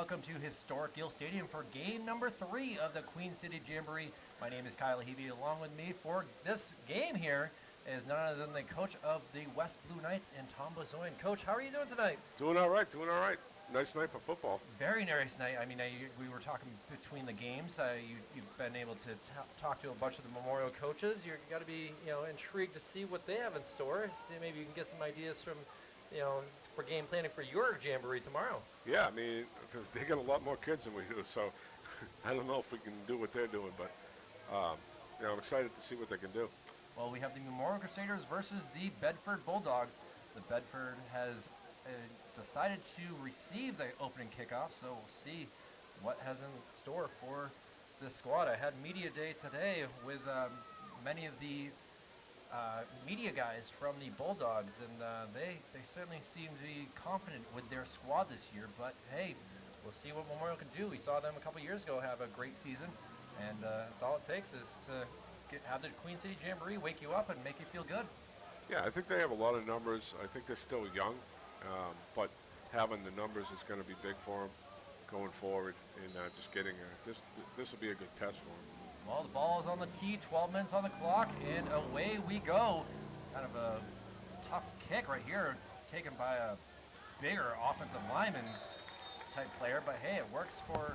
welcome to historic Gill Stadium for game number 3 of the Queen City Jamboree. My name is Kyle Levy. Along with me for this game here is none other than the coach of the West Blue Knights and Tom Bozoyan. Coach, how are you doing tonight? Doing all right, doing all right. Nice night for football. Very nice night. I mean, we were talking between the games. You've been able to talk to a bunch of the Memorial coaches. You've got to be, intrigued to see what they have in store. See, maybe you can get some ideas from, for game planning for your Jamboree tomorrow. Yeah, I mean, they got a lot more kids than we do, so I don't know if we can do what they're doing, but I'm excited to see what they can do. Well, we have the Memorial Crusaders versus the Bedford Bulldogs. The Bedford has decided to receive the opening kickoff, so we'll see what has in store for this squad. I had media day today with many of the media guys from the Bulldogs, and they certainly seem to be confident with their squad this year, but hey, we'll see what Memorial can do. We saw them a couple years ago have a great season, and that's all it takes is to have the Queen City Jamboree wake you up and make you feel good. Yeah, I think they have a lot of numbers. I think they're still young, but having the numbers is going to be big for them going forward, and just getting this will be a good test for them. Well, the ball is on the tee, 12 minutes on the clock, and away we go. Kind of a tough kick right here, taken by a bigger offensive lineman type player, but hey, it works for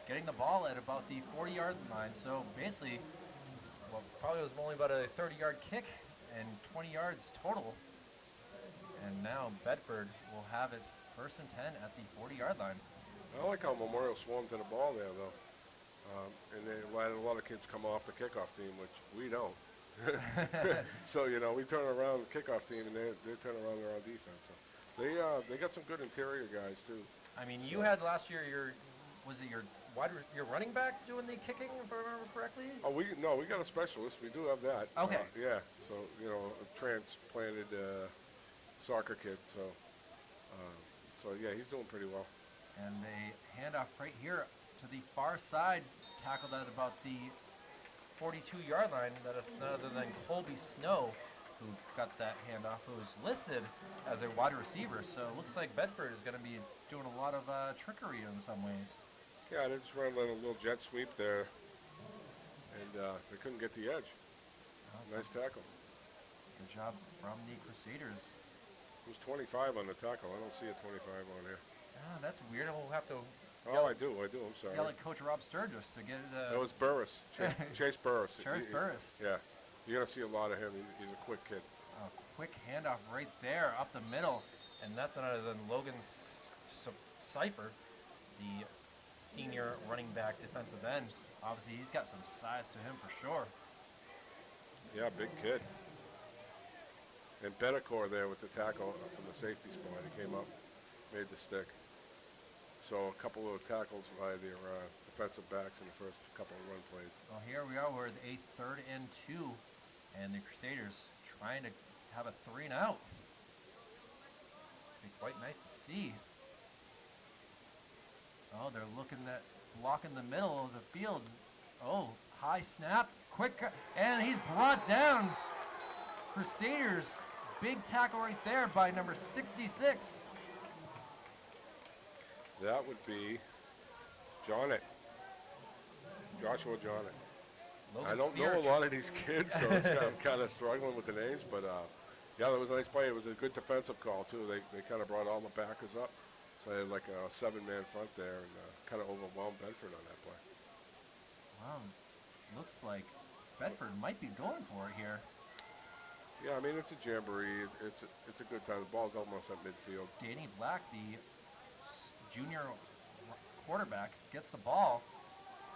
getting the ball at about the 40-yard line. So basically, well, probably was only about a 30-yard kick and 20 yards total. And now Bedford will have it first and 10 at the 40-yard line. I like how Memorial swarmed to the ball there, though. And they let a lot of kids come off the kickoff team, which we don't. So, we turn around the kickoff team, and they turn around their own defense. So they got some good interior guys, too. I mean, you had last year your running back doing the kicking, if I remember correctly? Oh, we got a specialist. We do have that. Okay. Yeah, so, a transplanted soccer kid. So, yeah, he's doing pretty well. And they hand off right here to the far side, tackled at about the 42-yard line. That is none other than Colby Snow, who got that handoff, who was listed as a wide receiver. So it looks like Bedford is going to be doing a lot of trickery in some ways. Yeah, they just ran a little jet sweep there, and they couldn't get the edge. Awesome. Nice tackle. Good job from the Crusaders. It was 25 on the tackle. I don't see a 25 on here. Ah, that's weird. We'll have to. Oh, I do. I'm sorry. Yell at Coach Rob Sturgis to get it. That was Burris. Chase Burris. Chase Burris. Yeah. You're going to see a lot of him. He's a quick kid. A quick handoff right there up the middle. And that's none other than Logan Cipher, the senior running back defensive end. Obviously, he's got some size to him for sure. Yeah, big kid. And Betancourt there with the tackle from the safety spot. He came up, made the stick. So a couple of tackles by their defensive backs in the first couple of run plays. Well, here we are. We're at a 3rd and 2, and the Crusaders trying to have a 3 and out. Be quite nice to see. Oh, they're looking at blocking the middle of the field. Oh, high snap, quick, and he's brought down. Crusaders, big tackle right there by number 66. That would be Joshua Johnett. I don't know a lot of these kids, so I'm kind of struggling with the names, but yeah, that was a nice play. It was a good defensive call, too. They kind of brought all the backers up, so they had like a 7-man front there and kind of overwhelmed Bedford on that play. Wow, looks like Bedford might be going for it here. Yeah, I mean, it's a jamboree. It's a good time. The ball's almost at midfield. Danny Black, the junior quarterback, gets the ball.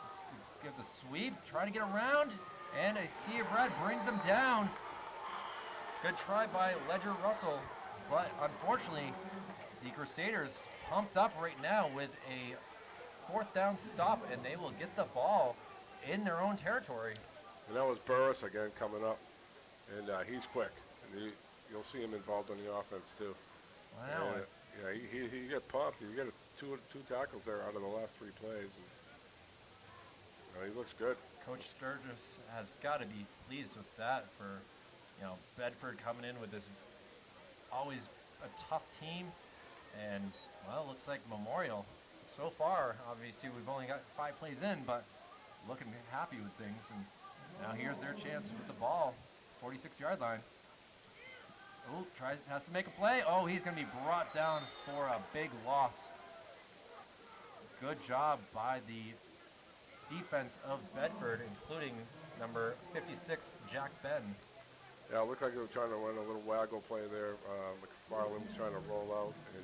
Let's give the sweep, try to get around, and a sea of red brings him down. Good try by Ledger Russell, but unfortunately, the Crusaders pumped up right now with a 4th down stop, and they will get the ball in their own territory. And that was Burris again coming up, and he's quick. And you'll see him involved on the offense too. Wow. Yeah, he got pumped. He got two tackles there out of the last 3 plays. And, he looks good. Coach Sturgis has got to be pleased with that for, Bedford coming in with this always a tough team. And, well, it looks like Memorial so far, obviously, we've only got 5 plays in, but looking happy with things. And now here's their chance with the ball, 46-yard line. Oh, has to make a play. Oh, he's going to be brought down for a big loss. Good job by the defense of Bedford, including number 56, Jack Ben. Yeah, it looked like they were trying to run a little waggle play there. McFarland was trying to roll out, and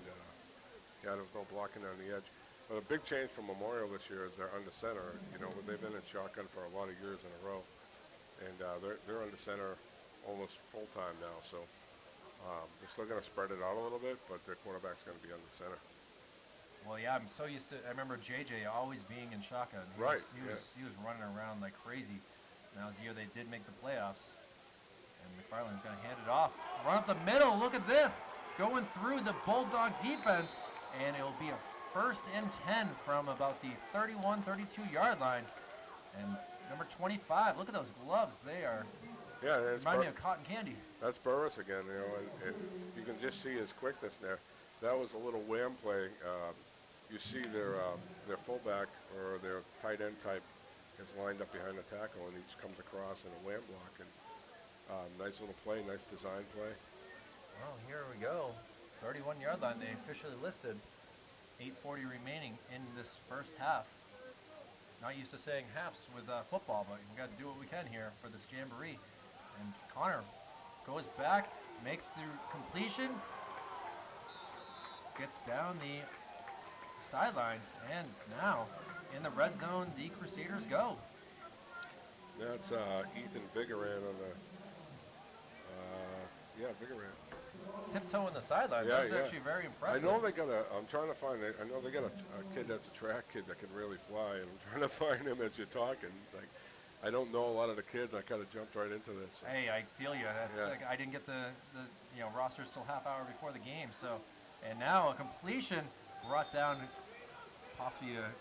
yeah, there was no blocking on the edge. But a big change from Memorial this year is they're under center. You know, they've been in shotgun for a lot of years in a row, and they're under center almost full time now. So they're still going to spread it out a little bit, but their quarterback's going to be under center. Well, yeah, I'm so used to. I remember JJ always being in shotgun. He was running around like crazy. And that was the year they did make the playoffs. And McFarland's going to hand it off. Run up the middle. Look at this. Going through the Bulldog defense. And it'll be a 1st and 10 from about the 31, 32-yard line. And number 25, look at those gloves. They are, remind me of cotton candy. That's Burris again, you know, and you can just see his quickness there. That was a little wham play. You see their fullback or their tight end type is lined up behind the tackle, and he just comes across in a wham block. And nice little play, nice design play. Well, here we go. 31-yard line. They officially listed 8:40 remaining in this first half. Not used to saying halves with football, but we got to do what we can here for this Jamboree. And Connor goes back, makes the completion, gets down the sidelines, and now in the red zone, the Crusaders go. That's Ethan Vigoran on the, Vigoran. Tiptoe in the sideline. Yeah, That's actually very impressive. I know they got I'm trying to find it. I know they got a kid that's a track kid that can really fly, and I'm trying to find him as you're talking. Like, I don't know a lot of the kids. I kind of jumped right into this. Hey, I feel you. Like, I didn't get the roster till half hour before the game. So, and now a completion brought down, possibly a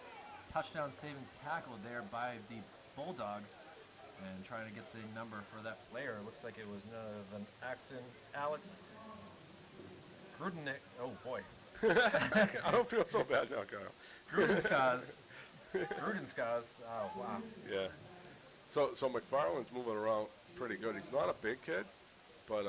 touchdown saving tackle there by the Bulldogs, and trying to get the number for that player. It looks like it was none other than Alex Gruden. Oh boy. I don't feel so bad now, Kyle. Grudenskaz. Oh wow. Yeah. So McFarland's moving around pretty good. He's not a big kid, but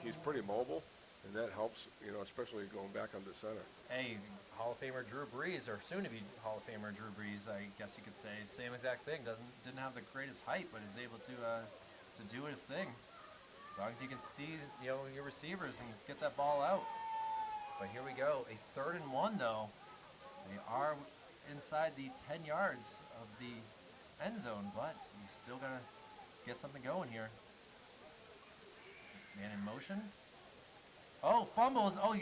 he's pretty mobile, and that helps, especially going back under center. Hey, Hall of Famer Drew Brees, or soon-to-be Hall of Famer Drew Brees, I guess you could say, same exact thing. Didn't have the greatest height, but is able to do his thing. As long as you can see, your receivers and get that ball out. But here we go, a 3rd and 1 though. They are inside the 10 yards of the end zone, but you still gotta get something going here. Man in motion. Oh, fumbles. Oh,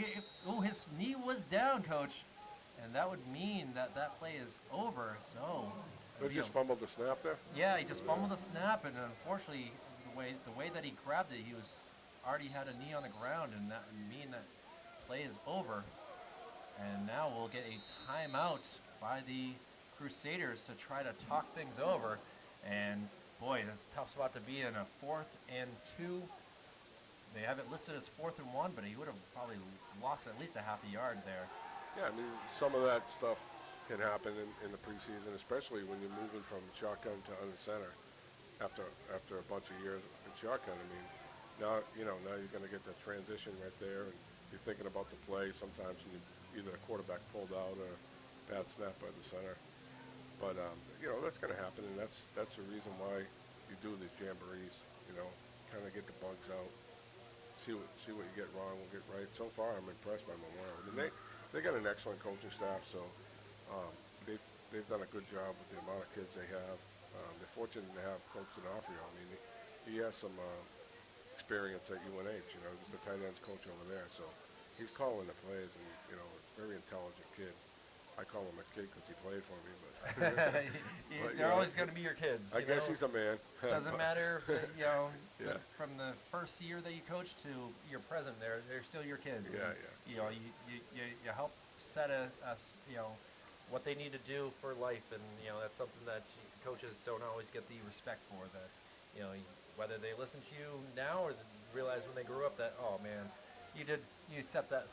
his knee was down, Coach. And that would mean that play is over. So They just fumbled the snap there? Yeah, he just fumbled the snap, and unfortunately, the way that he grabbed it, he already had a knee on the ground, and that would mean that play is over. And now we'll get a timeout by the Crusaders to try to talk things over. And boy, that's a tough spot to be in, a 4th and 2. They have it listed as 4th and 1, but he would have probably lost at least a half a yard there. Yeah, I mean, some of that stuff can happen in the preseason, especially when you're moving from shotgun to under center after a bunch of years in shotgun. I mean, now you're going to get that transition right there, and you're thinking about the play. Sometimes either a quarterback pulled out or a bad snap by the center. But that's going to happen, and that's the reason why you do these jamborees. Kind of get the bugs out. See what you get wrong, we'll get right. So far, I'm impressed by Memorial. I mean, they got an excellent coaching staff, so they've done a good job with the amount of kids they have. They're fortunate to have Coach D'Onofrio. I mean, he has some experience at UNH. He's the tight ends coach over there, so he's calling the plays, and very intelligent kid. I call him a kid because he played for me, but they're always going to be your kids. I guess he's a man. Doesn't matter if from the first year that you coach to your present, they're still your kids. Yeah, and, you help set what they need to do for life, and that's something that coaches don't always get the respect for. That whether they listen to you now or realize when they grew up that, oh man, you set that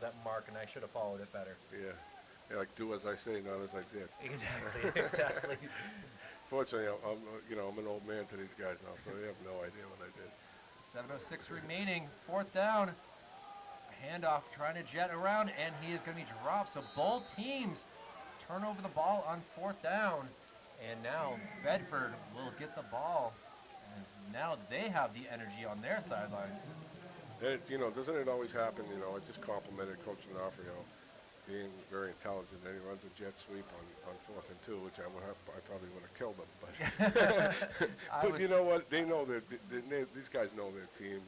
that mark, and I should have followed it better. Yeah. Yeah, like do as I say, not as I did. Exactly, exactly. Fortunately, I'm an old man to these guys now, so they have no idea what I did. 7:06 remaining, fourth down. Handoff trying to jet around, and he is going to be dropped. So both teams turn over the ball on fourth down, and now Bedford will get the ball, as now they have the energy on their sidelines. Doesn't it always happen? I just complimented Coach D'Onofrio, being very intelligent. Then he runs a jet sweep on 4th and 2, which I probably would have killed him. But, but you know what? They know these guys know their team.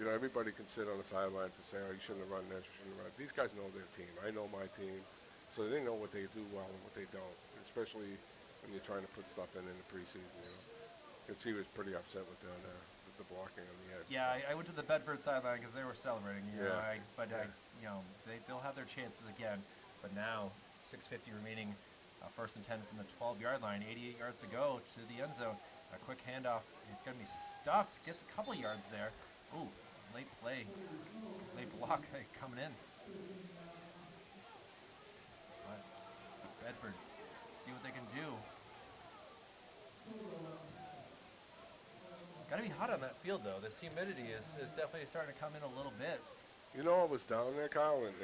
Everybody can sit on the sidelines and say, "Oh, you shouldn't have run this, you shouldn't have run." These guys know their team. I know my team, so they know what they do well and what they don't. Especially when you're trying to put stuff in the preseason. You can see he was pretty upset with the blocking on the edge. Yeah, I went to the Bedford sideline because they were celebrating. They'll have their chances again. But now, 6:50 remaining, first and 10 from the 12-yard line, 88 yards to go to the end zone. A quick handoff. It's going to be stuffed. Gets a couple yards there. Ooh, late play. Late block coming in. But Bedford, see what they can do. Got to be hot on that field, though. This humidity is definitely starting to come in a little bit. I was down there, Kyle, and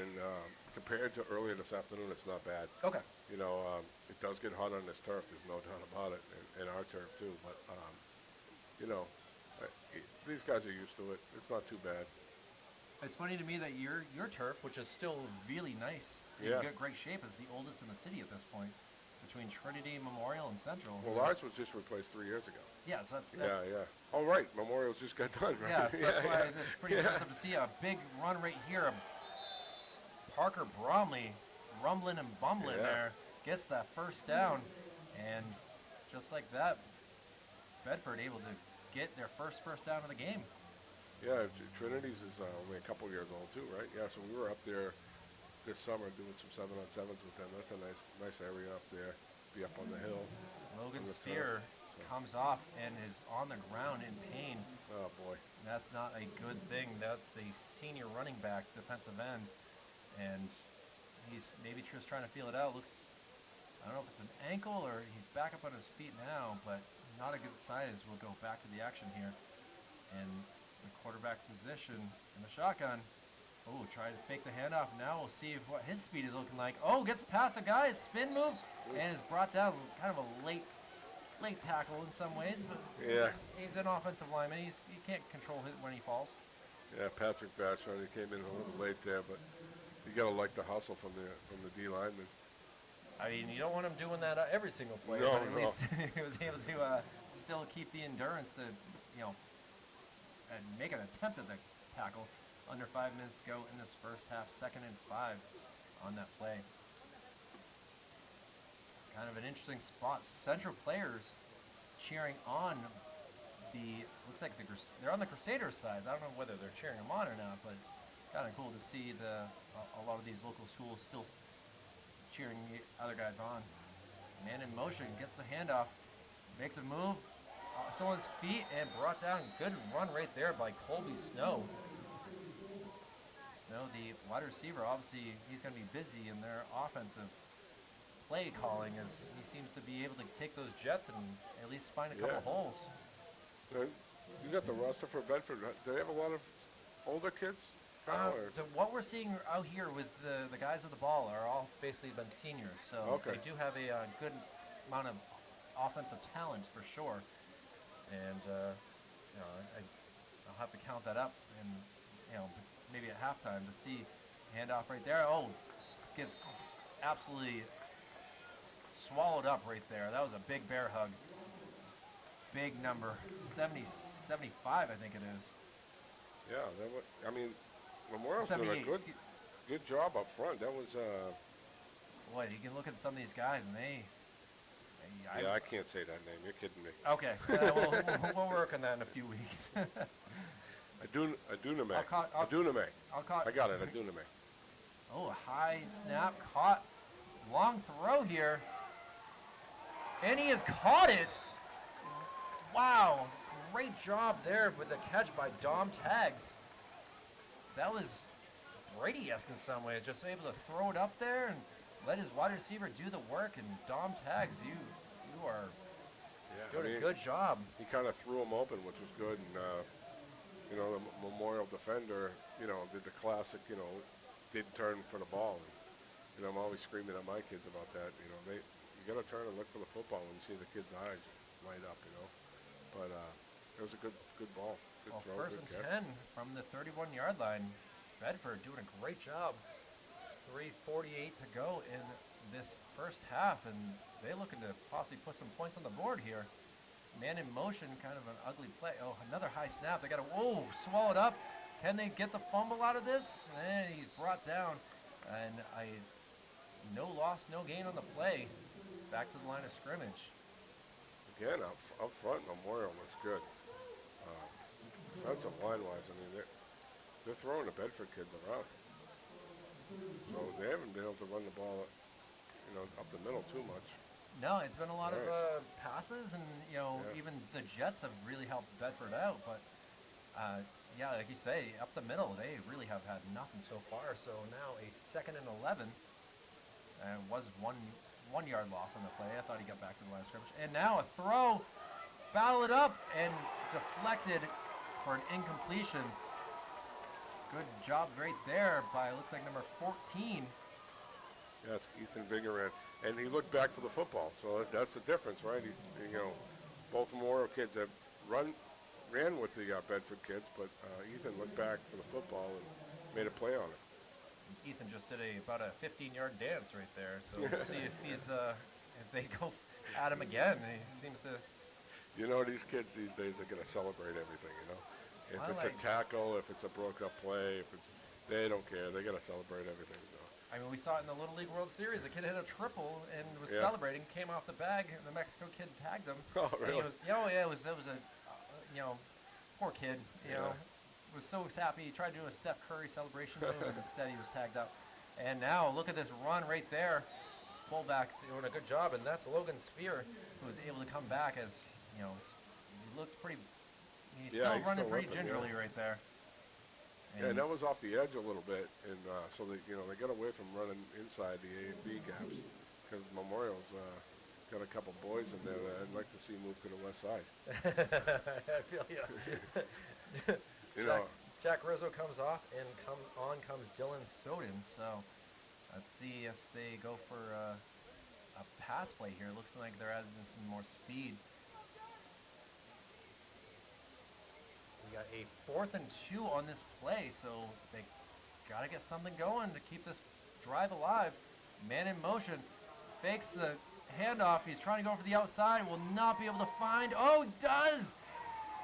compared to earlier this afternoon, it's not bad. Okay. It does get hot on this turf. There's no doubt about it, and our turf too. But these guys are used to it. It's not too bad. It's funny to me that your turf, which is still really nice, in great shape, is the oldest in the city at this point, between Trinity, Memorial, and Central. Well, ours was just replaced 3 years ago. Yeah, so that's yeah. Oh, right. Memorial's just got done, right? Yeah, so that's why it's pretty impressive to see a big run right here. Parker Bromley rumbling and bumbling there, gets that first down, and just like that, Bedford able to get their first down of the game. Yeah, Trinity's is only a couple years old too, right? Yeah, so we were up there this summer doing some 7-on-7s with them. That's a nice area up there. Be up on the hill. Logan Spear comes off and is on the ground in pain. Oh boy, that's not a good thing. That's the senior running back, defensive end, and he's maybe just trying to feel it out. I don't know if it's an ankle or he's back up on his feet now, but not a good sign as we'll go back to the action here. And the quarterback position in the shotgun. Oh, trying to fake the handoff. Now we'll see what his speed is looking like. Oh, gets past a guy, spin move, and is brought down. Kind of a late tackle in some ways, but he's an offensive lineman. He can't control when he falls. Yeah, Patrick Vachon, he came in a little late there, but you gotta like the hustle from the D lineman. I mean, you don't want him doing that every single play, no, but at least he was able to still keep the endurance to, and make an attempt at the tackle. Under 5 minutes to go in this first half, 2nd and 5 on that play. Kind of an interesting spot. Central players cheering on looks like they're on the Crusaders side. I don't know whether they're cheering them on or not, but kind of cool to see a lot of these local schools still cheering the other guys on. Man in motion, gets the handoff, makes a move, still on his feet, and brought down. Good run right there by Colby Snow. Snow, the wide receiver, obviously he's going to be busy in their offensive play calling as he seems to be able to take those jets and at least find a couple holes. You got the roster for Bedford. Do they have a lot of older kids? What we're seeing out here with the guys with the ball are all basically been seniors, so they do have a good amount of offensive talent for sure. And I'll have to count that up, and maybe at halftime to see handoff right there. Oh, gets absolutely swallowed up right there. That was a big bear hug. Big number, 75, I think it is. Yeah, Memorial's doing a good job up front. That was. Boy, you can look at some of these guys, and I can't say that name. You're kidding me. Okay, we'll work on that in a few weeks. Aduname. I got it, Aduname. Oh, a high snap, caught, long throw here, and he has caught it. Wow, great job there with the catch by Dom Tags. That was Brady-esque in some ways, just able to throw it up there and let his wide receiver do the work. And Dom tags, you are doing a good job. He kind of threw him open, which was good. And you know, the Memorial defender, you know, did the classic, you know, did turn for the ball. And, you know, I'm always screaming at my kids about that. You know, you got to turn and look for the football when you see the kid's eyes light up. You know, but it was a good ball. Good Well, throw, first good and catch. 10 from the 31-yard line. Bedford doing a great job. 3:48 to go in this first half, and they're looking to possibly put some points on the board here. Man in motion, kind of an ugly play. Oh, another high snap. They got to, swallowed up. Can they get the fumble out of this? And he's brought down. And no loss, no gain on the play. Back to the line of scrimmage. Again, up front, Memorial looks good. Defensive line-wise, I mean, they're throwing the Bedford kids around. So they haven't been able to run the ball, you know, up the middle too much. No, it's been a lot of passes, and even the Jets have really helped Bedford out. But yeah, like you say, up the middle, they really have had nothing so far. So now a 2nd and 11, and was one yard loss on the play. I thought he got back to the line of scrimmage, and now a throw, fouled up and deflected for an incompletion. Good job right there by, looks like, number 14. Yeah, it's Ethan Vigoran. And he looked back for the football, so that's the difference, right? You know, both Memorial kids have ran with the Bedford kids, but Ethan looked back for the football and made a play on it. Ethan just did about a 15-yard dance right there, so we'll see if if they go at him again. He seems to. You know, these kids these days are going to celebrate everything, you know. If it's a tackle, if it's a broke-up play, they don't care. They're going to celebrate everything. So. I mean, we saw it in the Little League World Series. The kid hit a triple and was celebrating, came off the bag, and the Mexico kid tagged him. Oh, really? And it was a, poor kid, was so happy. He tried to do a Steph Curry celebration move, and instead he was tagged up. And now, look at this run right there. Fullback doing a good job, and that's Logan Spear, who was able to come back as, he looked pretty. He's still running pretty gingerly right there. And that was off the edge a little bit, and so they got away from running inside the A and B gaps because Memorial's got a couple boys in there that I'd like to see move to the west side. I feel you. Jack Rizzo comes off, and on comes Dylan Soden. So let's see if they go for a pass play here. Looks like they're adding some more speed. We got a 4th and 2 on this play, so they got to get something going to keep this drive alive. Man in motion, fakes the handoff. He's trying to go for the outside, will not be able to find. Oh, does!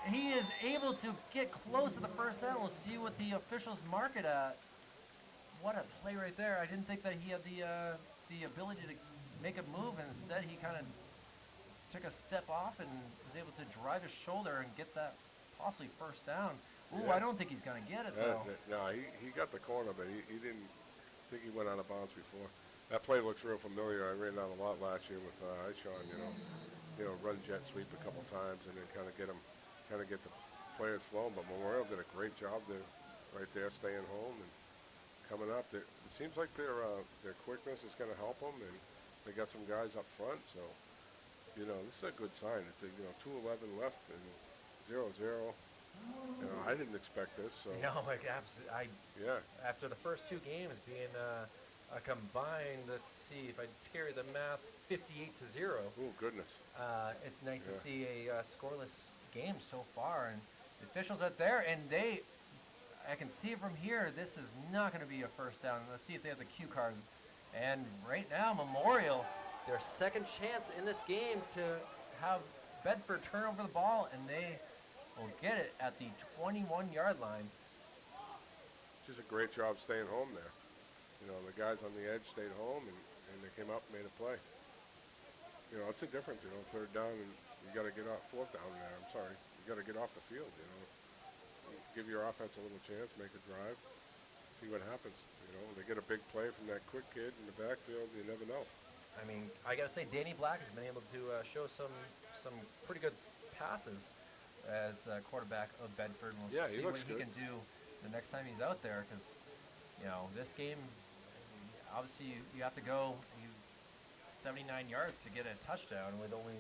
He is able to get close to the first down. We'll see what the officials mark it at. What a play right there. I didn't think that he had the ability to make a move, and instead he kind of took a step off and was able to drive his shoulder and get that possibly first down. Ooh, I don't think he's going to get it, though. No, he got the corner, but he didn't think he went out of bounds before. That play looks real familiar. I ran that a lot last year with Ishon, run jet sweep a couple times and then kind of get the players flowing. But Memorial did a great job there, right there, staying home and coming up. It seems like their quickness is going to help them, and they got some guys up front. So, this is a good sign. It's 2:11 left and 0-0. I didn't expect this. So. After the first 2 games being a combined, let's see if I carry the math, 58-0. Oh goodness! It's nice to see a scoreless game so far, and the officials are there, and I can see from here, this is not going to be a first down. Let's see if they have the cue card. And right now, Memorial, their second chance in this game to have Bedford turn over the ball, and they will get it at the 21-yard line. Just a great job staying home there. The guys on the edge stayed home, and they came up and made a play. It's a difference, 3rd down, and you got to get off 4th down there. I'm sorry. You got to get off the field, Give your offense a little chance, make a drive, see what happens. They get a big play from that quick kid in the backfield, you never know. I mean, I got to say, Danny Black has been able to show some pretty good passes as quarterback of Bedford. And we'll see what he can do the next time he's out there, because This game, obviously you have to go 79 yards to get a touchdown with only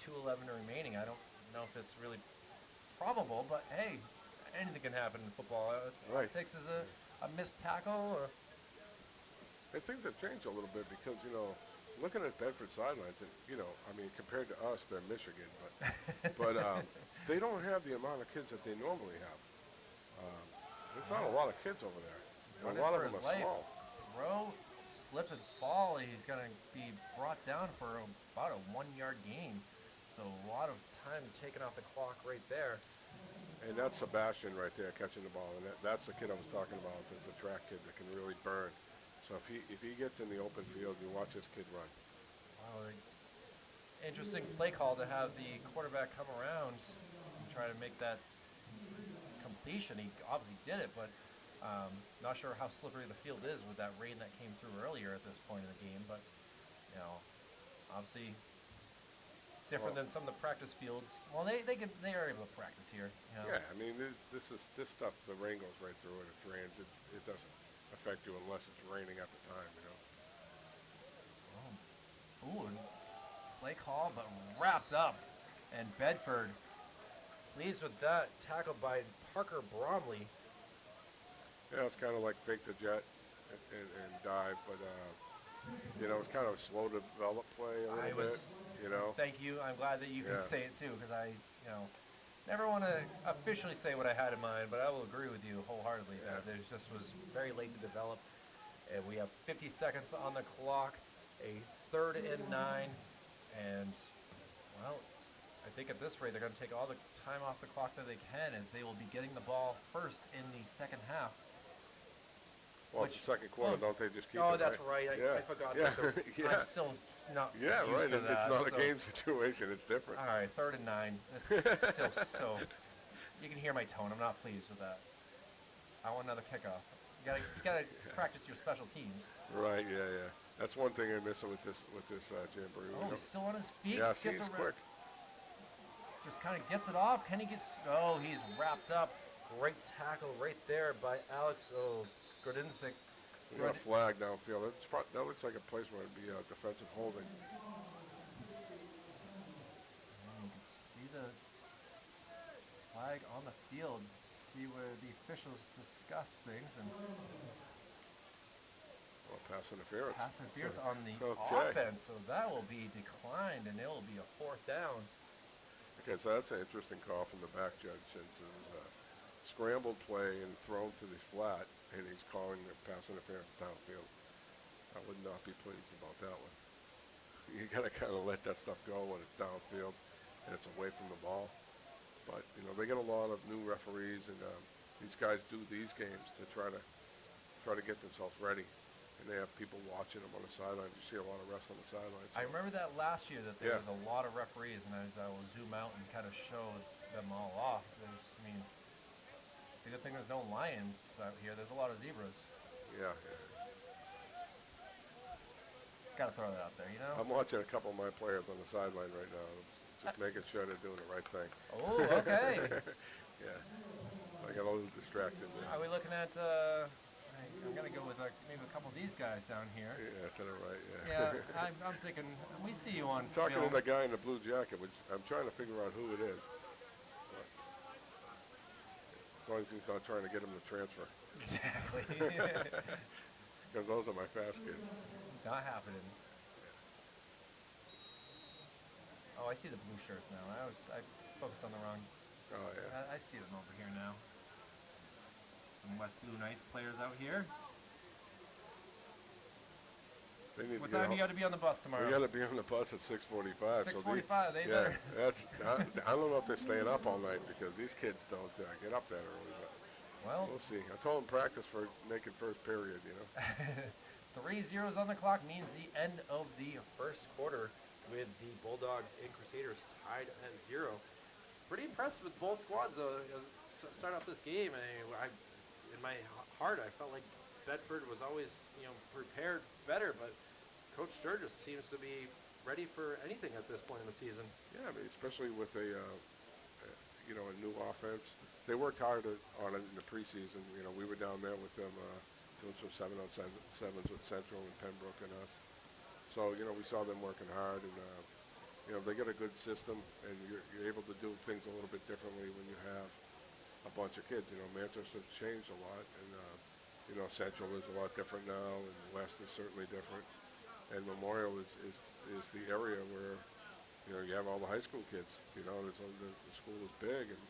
2:11 remaining. I don't know if it's really probable, but hey, anything can happen in football. All Right. it takes is a missed tackle. Or And things have changed a little bit because, looking at Bedford sidelines, and, compared to us, they're Michigan, but they don't have the amount of kids that they normally have. There's not a lot of kids over there. And a lot of them are small. Throw, slip and fall. He's going to be brought down for about a 1-yard gain. So a lot of time taken off the clock right there. And that's Sebastian right there catching the ball, and that's the kid I was talking about. That's a track kid that can really burn. So if he gets in the open field, you watch this kid run. Wow, interesting play call to have the quarterback come around and try to make that completion. He obviously did it, but not sure how slippery the field is with that rain that came through earlier at this point in the game. But obviously different than some of the practice fields. Well, they are able to practice here. Yeah, I mean this stuff. The rain goes right through it. It drains. It doesn't affect you unless it's raining at the time. Ooh, and play call, but wrapped up. And Bedford, pleased with that tackle by Parker Bromley. Yeah, it's kind of like fake the jet and dive, but it's kind of a slow develop play a little bit. Thank you. I'm glad that you can Yeah. say it too, because I, never want to officially say what I had in mind, but I will agree with you wholeheartedly that there just was very late to develop. And we have 50 seconds on the clock, a 3rd and 9, and well, I think at this rate they're going to take all the time off the clock that they can, as they will be getting the ball first in the second half. Well, it's the second quarter, don't they just keep it? Oh, that's right. I forgot. Yeah. That I'm still not Yeah, used right. to that. It's not a so- game situation. It's different. All right, 3rd and 9. It's still so. You can hear my tone. I'm not pleased with that. I want another kickoff. You gotta practice your special teams. Right. Yeah. That's one thing I'm missing with this Jamboree. Oh, he's still on his feet. Yeah, see, Gets he's a- quick. Just kind of gets it off. Can he get? Oh, he's wrapped up. Great tackle right there by Alex Grodinsic. We got a flag downfield. That looks like a place where it'd be defensive holding. And you can see the flag on the field. See where the officials discuss things and Well, pass interference. pass interference on the Okay. offense. So that will be declined, and it will be a 4th down. Okay, so that's an interesting call from the back judge, since it was a scrambled play and thrown to the flat, and he's calling the pass interference downfield. I would not be pleased about that one. You got to kind of let that stuff go when it's downfield and it's away from the ball. But they get a lot of new referees, and these guys do these games to try to get themselves ready. And they have people watching them on the sidelines. You see a lot of refs on the sidelines. I remember that last year that there Yeah. was a lot of referees, and I will zoom out and kind of show them all off. The good thing there's no lions out here. There's a lot of zebras. Yeah. Gotta throw that out there, I'm watching a couple of my players on the sideline right now, just making sure they're doing the right thing. Oh, okay. Yeah. I got a little distracted there. Are we looking at? I'm gonna go with maybe a couple of these guys down here. Yeah, to the right, Yeah, I'm thinking we see you on Talking film. to the guy in the blue jacket, which I'm trying to figure out who it is. As long as he's not trying to get him to transfer, Exactly. because those are my fast kids. Not happening. Oh, I see the blue shirts now. I focused on the wrong. Oh, yeah. I see them over here now. Some West Blue Knights players out here. They need What to get time you got home. to be on the bus tomorrow? We got to be on the bus at 6:45. 6:45. They Yeah, better. I don't know if they're staying up all night, because these kids don't get up that early. But Well, we'll see. I told them practice for making first period. 3 zeros on the clock means the end of the first quarter, with the Bulldogs and Crusaders tied at 0. Pretty impressed with both squads though. Start off this game, in my heart, I felt like Bedford was always prepared better, but Coach Sturgis seems to be ready for anything at this point in the season. Yeah, I mean, especially with a new offense. They worked hard on it in the preseason. We were down there with them doing some 7-on-7s with Central and Pembroke and us. So, you know, we saw them working hard, and, you know, they got a good system, and you're able to do things a little bit differently when you have a bunch of kids. You know, Manchester's changed a lot, and, you know, Central is a lot different now, and West is certainly different. And Memorial is the area where, you know, you have all the high school kids. You know, the school is big, and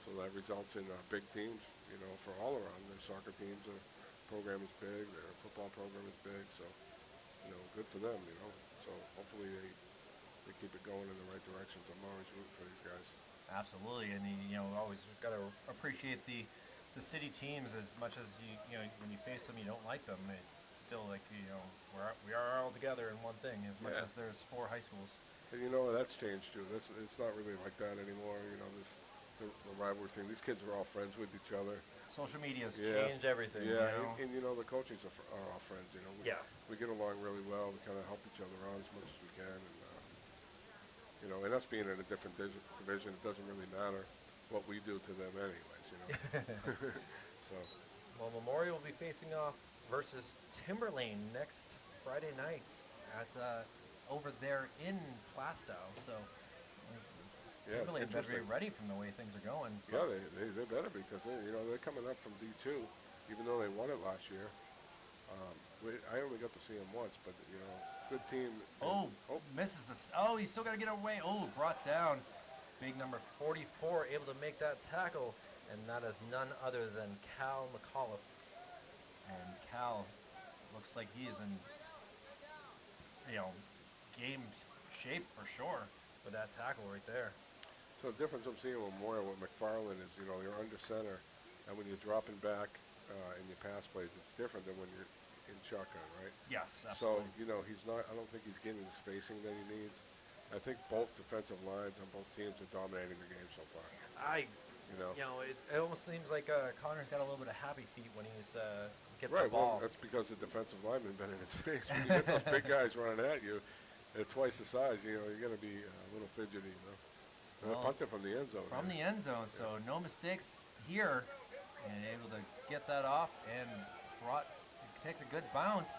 so that results in big teams, you know, for all around. Their soccer teams, their program is big, their football program is big, so, you know, good for them, you know. So hopefully they keep it going in the right direction. So I'm always rooting for these guys. Absolutely, and you know, always got to appreciate the city teams as much as you know when you face them, you don't like them. It's still like we are all together in one thing. As much as there's 4 high schools. And you know that's changed too. It's not really like that anymore. You know the rivalry thing. These kids are all friends with each other. Social media's changed everything. Yeah, you know? and you know the coaches are all friends. You know, we get along really well. We kind of help each other out as much as we can, and you know, and us being in a different division, it doesn't really matter what we do to them, anyways. You know. So. Well, Memorial will be facing off versus Timberlane next Friday nights at over there in Plastow. So Timberlane better be ready from the way things are going. Yeah, they better, because they're coming up from D2, even though they won it last year. I only got to see him once, but you know, good team. Misses this. Oh, he's still got to get away. Oh, brought down. Big number 44 able to make that tackle, and that is none other than Cal McAuliffe. And Cal looks like he is in, game shape for sure with that tackle right there. So the difference I'm seeing with Memorial with McFarland is, you're under center, and when you're dropping back in your pass plays, it's different than when you're in shotgun, right? Yes, absolutely. So, he's not. I don't think he's getting the spacing that he needs. I think both defensive lines on both teams are dominating the game so far. It almost seems like Connor's got a little bit of happy feet when he's gets the ball. Well, that's because the defensive lineman been in his face. When you get those big guys running at you, at twice the size, you're going to be a little fidgety, And they're punting from the end zone. From the end zone, so no mistakes here, and able to get that off and takes a good bounce.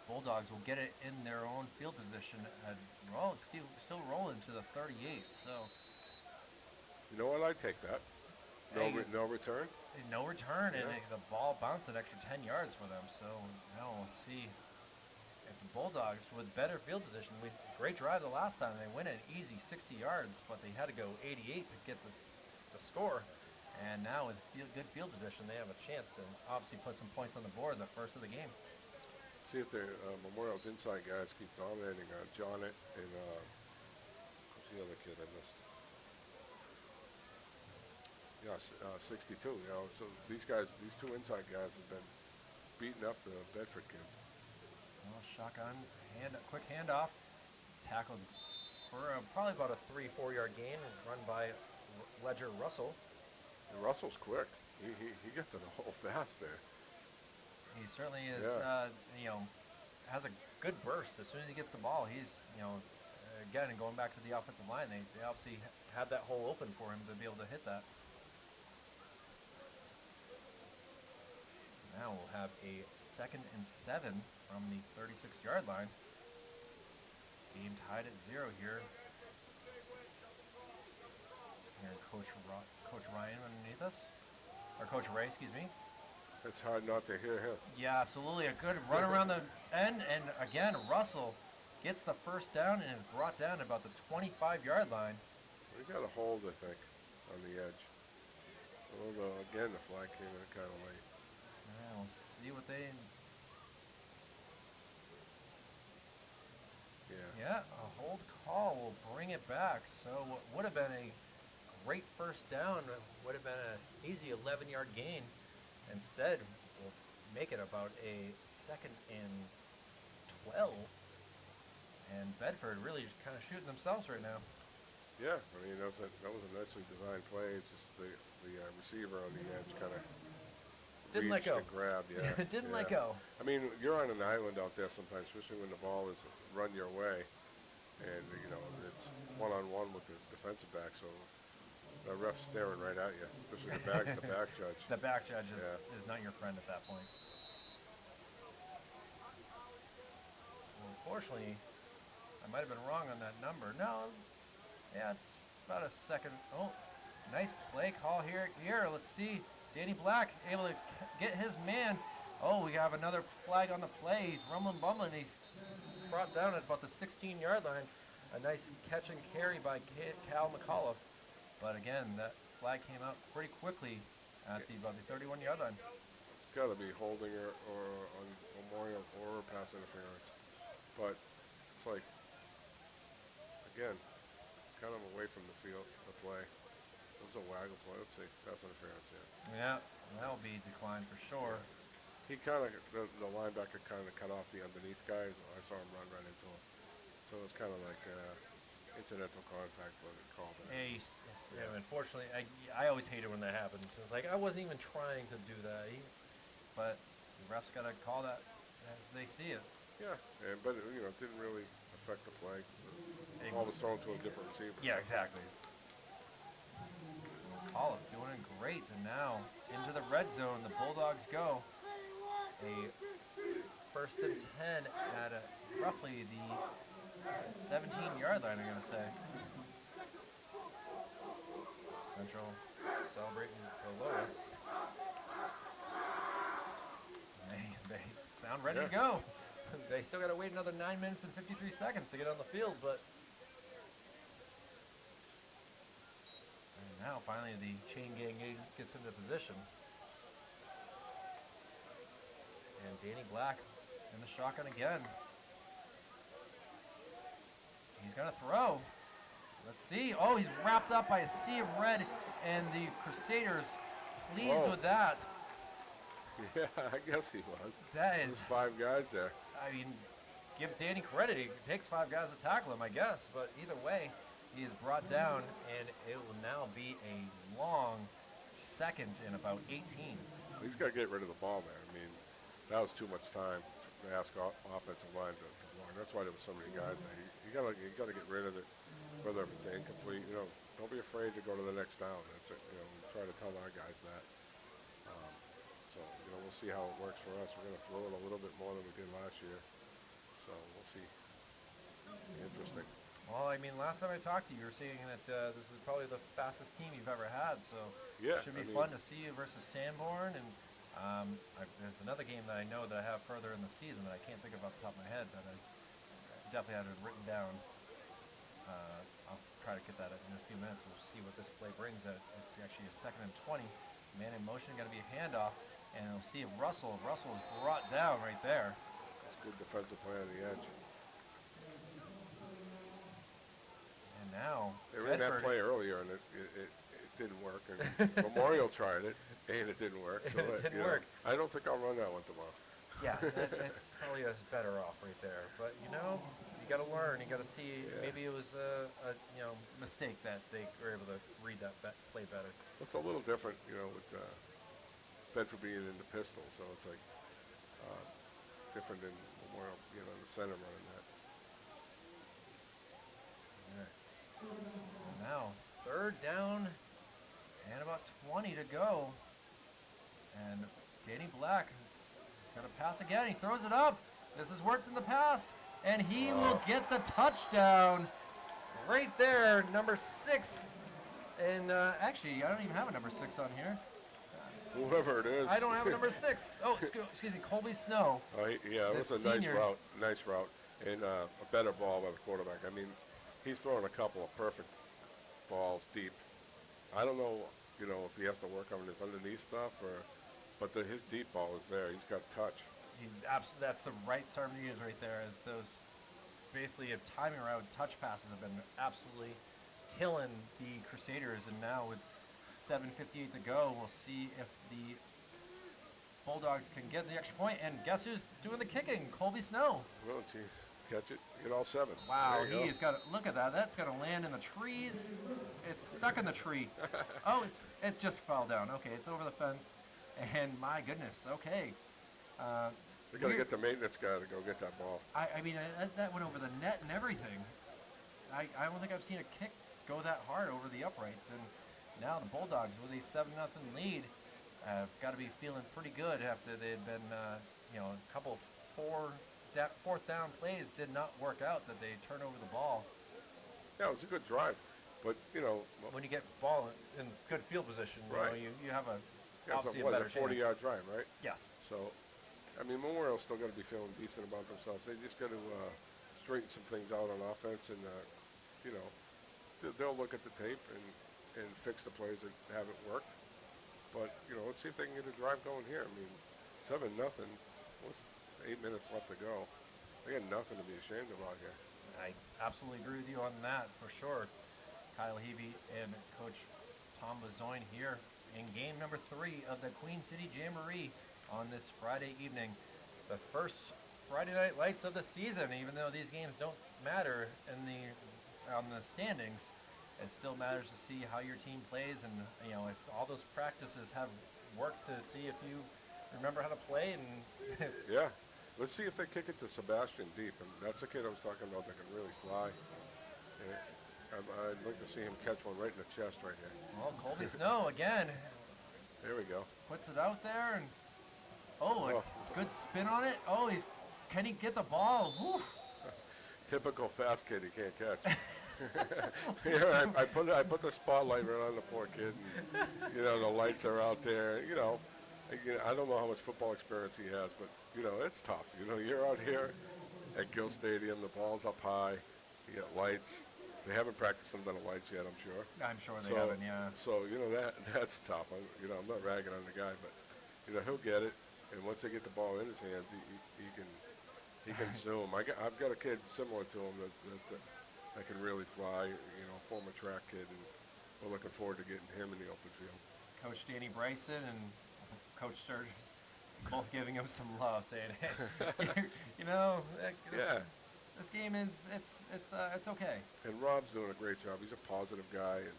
Bulldogs will get it in their own field position and still rolling to the 38. So, you know what? I'd take that. No return. No return, and the ball bounced an extra 10 yards for them. So now we'll see if the Bulldogs with better field position. Great drive the last time. They went an easy 60 yards, but they had to go 88 to get the score. And now with good field position, they have a chance to obviously put some points on the board the first of the game. See if the Memorial's inside guys keep dominating. Jonnet and who's the other kid I missed? 62. So these two inside guys have been beating up the Bedford kids. Well, shotgun quick handoff, tackled for probably about a 3-4 yard gain, run by Ledger Russell. And Russell's quick. He gets to the hole fast there. He certainly is. Has a good burst as soon as he gets the ball. He's again, and going back to the offensive line, they obviously had that hole open for him to be able to hit that. Now we'll have a 2nd and 7 from the 36-yard line. Game tied at 0 here. Here, Coach Ryan underneath us, or Coach Ray, excuse me. It's hard not to hear him. Yeah, absolutely. A good run around the end, and again, Russell gets the first down and is brought down to about the 25-yard line. We got a hold, I think, on the edge. Although, again, the flag came in kind of late. Yeah, we'll see what they... Yeah, a hold call will bring it back. So what would have been a great first down, would have been an easy 11-yard gain. Instead, we'll make it about a 2nd and 12. And Bedford really kind of shooting themselves right now. Yeah, I mean, that was a nicely designed play. It's just the receiver on the edge kind of didn't let go. Grabbed, yeah. Didn't let go. I mean, you're on an island out there sometimes, especially when the ball is run your way, and it's one-on-one with the defensive back. So the ref's staring right at you, especially the back judge. The back judge is not your friend at that point. unfortunately, I might have been wrong on that number. No, yeah, it's about a second. Oh, nice play call here. Let's see. Danny Black able to get his man. Oh, we have another flag on the play. He's rumbling, bumbling. He's brought down at about the 16-yard line. A nice catch and carry by Cal McAuliffe. But again, that flag came out pretty quickly at about the 31-yard line. It's got to be holding or on Memorial or pass interference. But it's like, again, kind of away from the field, the play. It was a waggle play. Let's see. Pass interference, Yeah, that'll be declined for sure. He kind of, the linebacker kind of cut off the underneath guy. I saw him run right into him. So it was kind of like incidental contact, but it called it. Yeah, unfortunately, I always hate it when that happens. It's like, I wasn't even trying to do that. But the refs got to call that as they see it. Yeah, but it didn't really affect the play. The ball was thrown to a different receiver. Yeah, exactly. Olive doing great, and now into the red zone. The Bulldogs go. A 1st and 10 at roughly the 17-yard line, I'm going to say. Central celebrating below us. They sound ready to go. They still got to wait another 9 minutes and 53 seconds to get on the field, but and now finally the chain gang gets into position. And Danny Black in the shotgun again. He's going to throw. Let's see. Oh, he's wrapped up by a sea of red, and the Crusaders pleased with that. Yeah, I guess he was. That is... There's 5 guys there. I mean, give Danny credit. It takes 5 guys to tackle him, I guess. But either way, he is brought down, and it will now be a long second in about 18. He's got to get rid of the ball there. I mean, that was too much time to ask offensive line to block. That's why there was so many guys there. You got to get rid of it, whether it's incomplete. Don't be afraid to go to the next down. That's it. We try to tell our guys that. So we'll see how it works for us. We're going to throw it a little bit more than we did last year. So we'll see. Interesting. Well, I mean, last time I talked to you, you were saying that this is probably the fastest team you've ever had. So yeah, it should be fun to see you versus Sanborn. And there's another game that I know that I have further in the season that I can't think of off the top of my head, but I definitely had it written down. I'll try to get that in a few minutes. We'll see what this play brings. It's actually a 2nd and 20. Man in motion, going to be a handoff. And we'll see if Russell is brought down right there. It's good defensive play on the edge. And now they ran that play earlier, and it didn't work. And Memorial tried it, and it didn't work. So it didn't work. I don't think I'll run that one tomorrow. Yeah, it's probably better off right there. But you got to learn. You got to see. Yeah. Maybe it was a mistake that they were able to read that play better. It's a little different, with Bedford being in the pistol, so it's like different than Memorial, the center running that. All right. Now 3rd down and about 20 to go. And Danny Black is going to pass again. He throws it up. This has worked in the past. And he will get the touchdown right there, number 6. And actually, I don't even have a number 6 on here. Whoever it is. I don't have a number 6. Oh, excuse me, Colby Snow. Oh, yeah, it was a nice route, and a better ball by the quarterback. I mean, he's throwing a couple of perfect balls deep. I don't know, if he has to work on his underneath stuff, but his deep ball is there. He's got touch. That's the right term to use right there, as those basically timing around touch passes have been absolutely killing the Crusaders, and now with 7:58 to go, we'll see if the Bulldogs can get the extra point. And guess who's doing the kicking? Colby Snow. Oh, geez. Catch it. Get all 7. Wow, he's got to look at that. That's going to land in the trees. It's stuck in the tree. Oh, it just fell down. Okay, it's over the fence. And my goodness, okay. They got to get the maintenance guy to go get that ball. I mean, that went over the net and everything. I don't think I've seen a kick go that hard over the uprights. And now the Bulldogs with a 7-0 lead have got to be feeling pretty good after they had been, a couple 4 fourth down plays did not work out, that they turn over the ball. Yeah, it was a good drive, but When you get ball in good field position, Right. you have yeah, obviously so a what, better a 40-yard drive, right? Yes. So, I mean, Memorial's still got to be feeling decent about themselves. They just got to straighten some things out on offense, and they'll look at the tape and fix the plays that haven't worked. But let's see if they can get a drive going here. I mean, 7-0. What's 8 minutes left to go? They got nothing to be ashamed about here. I absolutely agree with you on that for sure. Kyle Heavey and Coach Tom Bazoin here in game number 3 of the Queen City Jamboree on this Friday evening. The first Friday night lights of the season, even though these games don't matter on the standings, it still matters to see how your team plays, and if all those practices have worked, to see if you remember how to play. And Yeah. Let's see if they kick it to Sebastian deep, and that's the kid I was talking about that can really fly. And I'd like to see him catch one right in the chest right here. well, Colby Snow again There we go. puts it out there, and a good spin on it. Can he get the ball? Woo. Typical fast kid he can't catch. Here, I put the spotlight right on the poor kid, and the lights are out there. I don't know how much football experience he has, but it's tough. You're out here at Gill Stadium, the ball's up high, you got lights. They haven't practiced under the lights yet, I'm sure. I'm sure they haven't, yeah. So that's tough. I'm not ragging on the guy, but he'll get it, and once they get the ball in his hands, he can zoom. I've got a kid similar to him that can really fly. Former track kid, and we're looking forward to getting him in the open field. Coach Danny Bryson and Coach Sturgis both giving him some love, saying, "Hey, this game it's okay." And Rob's doing a great job. He's a positive guy, and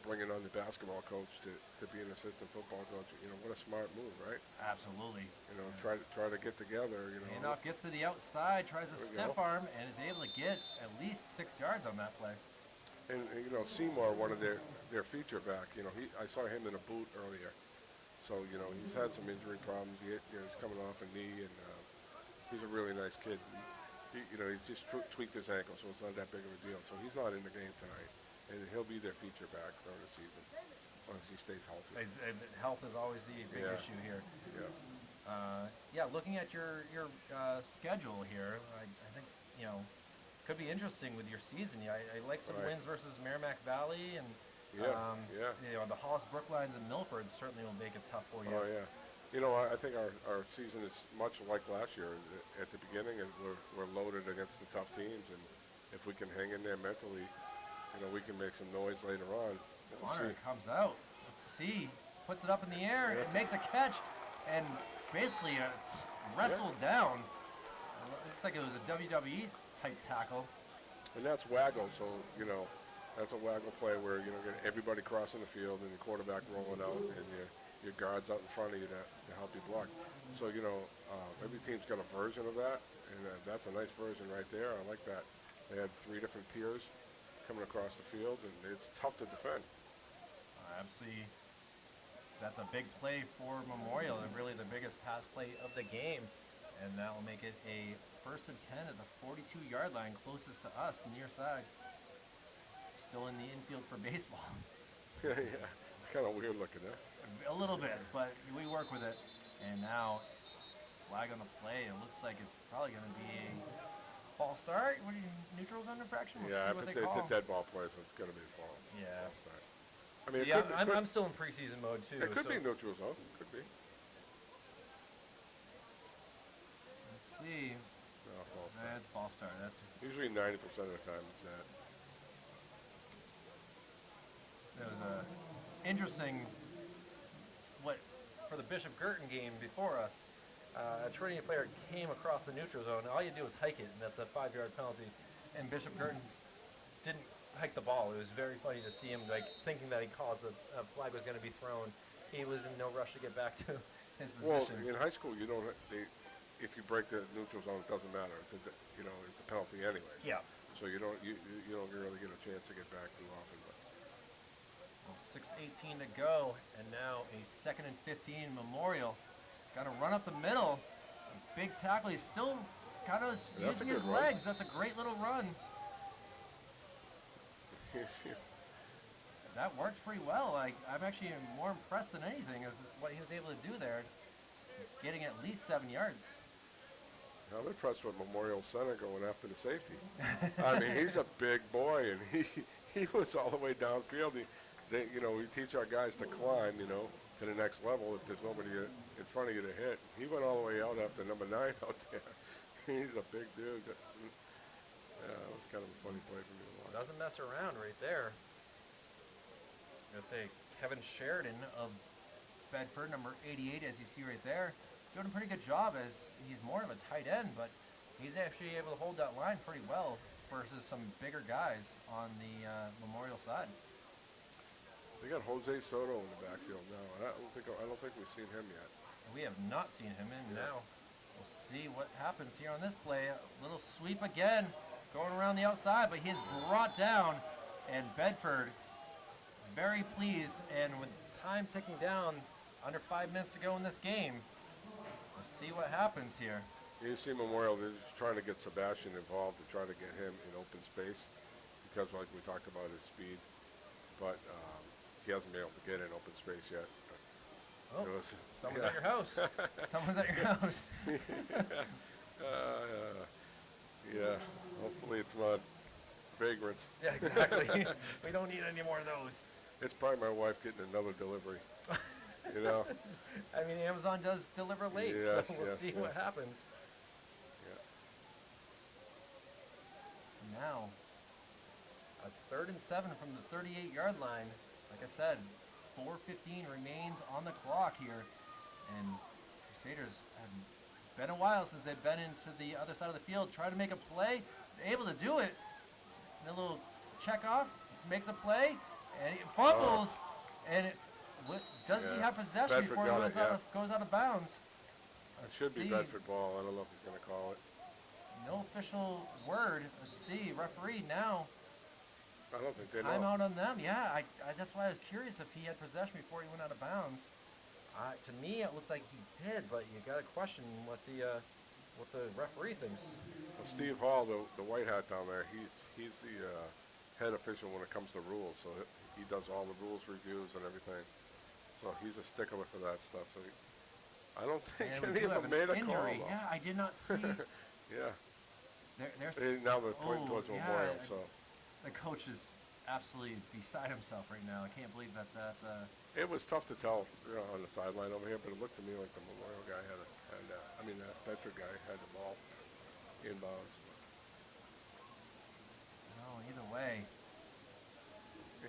bringing on the basketball coach to be an assistant football coach. What a smart move, right? Absolutely. Try to get together. Handoff gets to the outside, tries a There we step go. arm, and is able to get at least 6 yards on that play. And Seymour, one of their feature back. I saw him in a boot earlier. So he's had some injury problems. He's coming off a knee, and he's a really nice kid. He just tweaked his ankle, so it's not that big of a deal. So he's not in the game tonight, and he'll be their feature back throughout the season as long as he stays healthy. Health is always the big issue here. Yeah. Looking at your schedule here, I think could be interesting with your season. I like some Right. wins versus Merrimack Valley, and the Hollis Brooklines and Milford certainly will make it tough for you. Oh yeah. I think our season is much like last year. At the beginning, and we're loaded against the tough teams, and if we can hang in there mentally, we can make some noise later on. We'll Bonner see. comes out. Let's see. Puts it up in the air. It makes a catch, and basically wrestled down. Looks like it was a WWE type tackle. And that's waggle, so that's a waggle play where get everybody crossing the field and the quarterback rolling out, and your guards out in front of you to help you block. So every team's got a version of that, and that's a nice version right there. I like that. They had 3 different tiers coming across the field, and it's tough to defend. Absolutely, that's a big play for Memorial, and really the biggest pass play of the game, and that will make it a 1st and 10 at the 42-yard line, closest to us, near side. Still in the infield for baseball. Yeah, kind of weird looking, huh? A little bit, but we work with it. And now, flag on the play. It looks like it's probably going to be a false start. What are you, neutrals under infraction? We'll see what they it's call. a dead ball play, so it's going to be a false Yeah. start. I mean, I'm still in preseason mode too. it could be neutral zone. Could be. Let's see. No, false start. That's false start. That's Usually 90% of the time it's that. It was a interesting for the Bishop Girton game before us. A Trinity player came across the neutral zone. All you do is hike it, and that's a 5-yard penalty. And Bishop Girton didn't hike the ball. It was very funny to see him thinking that he caused a flag was going to be thrown. He was in no rush to get back to his Well, position. in high school, if you break the neutral zone, it doesn't matter. It's a penalty anyways. Yeah. So you don't really get a chance to get back too often. But 6:18 to go, and now a 2nd and 15 Memorial. Got to run up the middle. A big tackle. He's still kind of Yeah, that's a using good his run. legs. That's a great little run. That works pretty well. I'm actually more impressed than anything of what he was able to do there, getting at least 7 yards. I'm impressed with Memorial Center going after the safety. I mean, he's a big boy, and he was all the way downfield. We teach our guys to climb, to the next level if there's nobody in front of you to hit. He went all the way out after number 9 out there. He's a big dude. Yeah, it was kind of a funny play for me to watch. Doesn't mess around right there. I'm going to say Kevin Sheridan of Bedford, number 88, as you see right there, doing a pretty good job as he's more of a tight end, but he's actually able to hold that line pretty well versus some bigger guys on the Memorial side. They got Jose Soto in the backfield now. I don't think we've seen him yet. We have not seen him in now. We'll see what happens here on this play. A little sweep again, going around the outside, but he's brought down, and Bedford very pleased, and with time ticking down, under 5 minutes to go in this game, we'll see what happens here. You see Memorial, they're just trying to get Sebastian involved to try to get him in open space because, like we talked about, his speed, but he hasn't been able to get in open space yet. Oh, someone's at your house. Someone's at your house. Yeah, hopefully it's not vagrants. Yeah, exactly. We don't need any more of those. It's probably my wife getting another delivery. I mean, Amazon does deliver late, Yes, so we'll see what happens. Yeah. Now, a 3rd and 7 from the 38-yard line. Like I said, 4:15 remains on the clock here, and Crusaders have been a while since they've been into the other side of the field, trying to make a play. They're able to do it. And a little check off, makes a play, and he fumbles, and does he have possession Bedford before it goes out of bounds? It should be Bedford ball. I don't know if he's going to call it. No official word. Let's see. Referee now. I don't think they know. Timeout on them. Yeah, that's why I was curious if he had possession before he went out of bounds. To me, it looked like he did, but you got to question what the referee thinks. Well, Steve Hall, the white hat down there, he's the head official when it comes to rules. So he does all the rules reviews and everything. So he's a stickler for that stuff. So I don't think any of them made a call. Yeah, I did not see. Yeah. Now they're pointing towards Memorial. So the coach is absolutely beside himself right now. I can't believe that. It was tough to tell on the sideline over here, but it looked to me like the Memorial guy that Bedford guy had the ball inbounds. No, either way.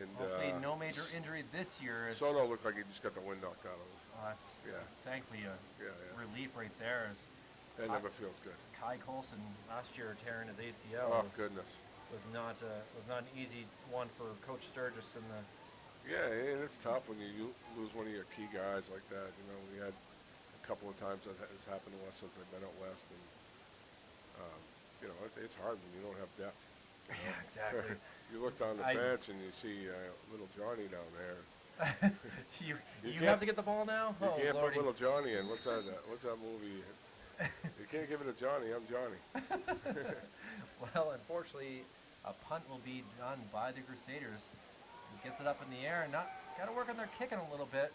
And hopefully no major injury this year. Soto looked like he just got the wind knocked out of him. That's thankfully a relief right there. That never feels good. Kai Colson last year tearing his ACL. Oh goodness. Was not an easy one for Coach Sturgis and the. Yeah, and it's tough when you lose one of your key guys like that. We had a couple of times that has happened to us since I've been out west, and it's hard when you don't have depth. Yeah, exactly. You look down the bench and you see little Johnny down there. you have to get the ball now. You can't Lordy. put little Johnny in. What's that movie? You can't give it to Johnny. I'm Johnny. Well, unfortunately, a punt will be done by the Crusaders. He gets it up in the air and got to work on their kicking a little bit.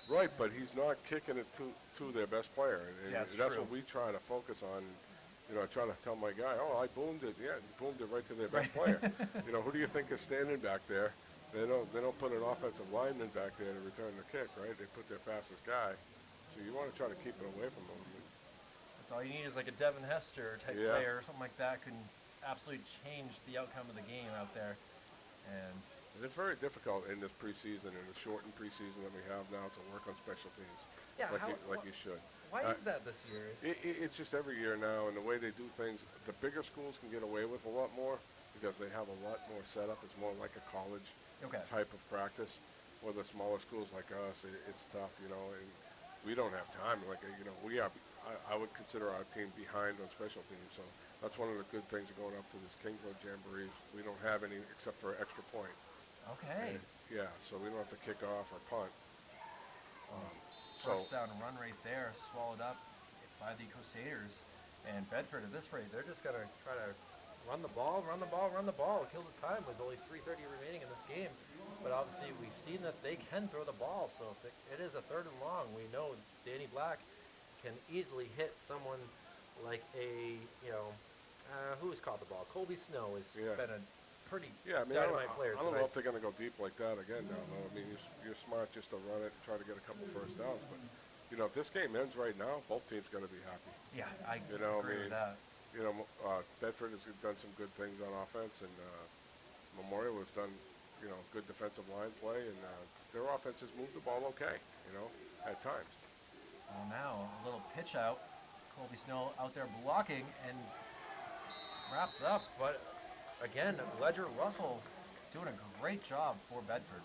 Right, but he's not kicking it to their best player, and that's what we try to focus on. I try to tell my guy, I boomed it. Yeah, boomed it right to their best player. Who do you think is standing back there? They don't put an offensive lineman back there to return the kick, right? They put their fastest guy. So you want to try to keep it away from them. That's all you need is like a Devin Hester type player or something like that can absolutely change the outcome of the game out there. And it's very difficult in this preseason, in the shortened preseason that we have now, to work on special teams. Yeah, like you should. Why is that this year? It's just every year now, and the way they do things, the bigger schools can get away with a lot more because they have a lot more setup. It's more like a college type of practice. Where the smaller schools like us, it's tough, and we don't have time. I would consider our team behind on special teams. So that's one of the good things of going up to this Kingswood Jamboree. We don't have any except for extra point. Okay. So we don't have to kick off or punt. First down run right there, swallowed up by the Crusaders. And Bedford at this rate, they're just going to try to run the ball, kill the time with only 3:30 remaining in this game. But obviously, we've seen that they can throw the ball. So if it is a 3rd and long, we know Danny Black can easily hit someone like who's caught the ball? Colby Snow has been a pretty dynamite player I don't tonight. know if they're going to go deep like that again now, though. I mean, you're smart just to run it and try to get a couple first downs. But, if this game ends right now, both teams got to be happy. Yeah, I agree with that. Bedford has done some good things on offense, and Memorial has done, good defensive line play, and their offense has moved the ball okay, at times. Well, now a little pitch out. Colby Snow out there blocking and wraps up. But again, Ledger Russell doing a great job for Bedford.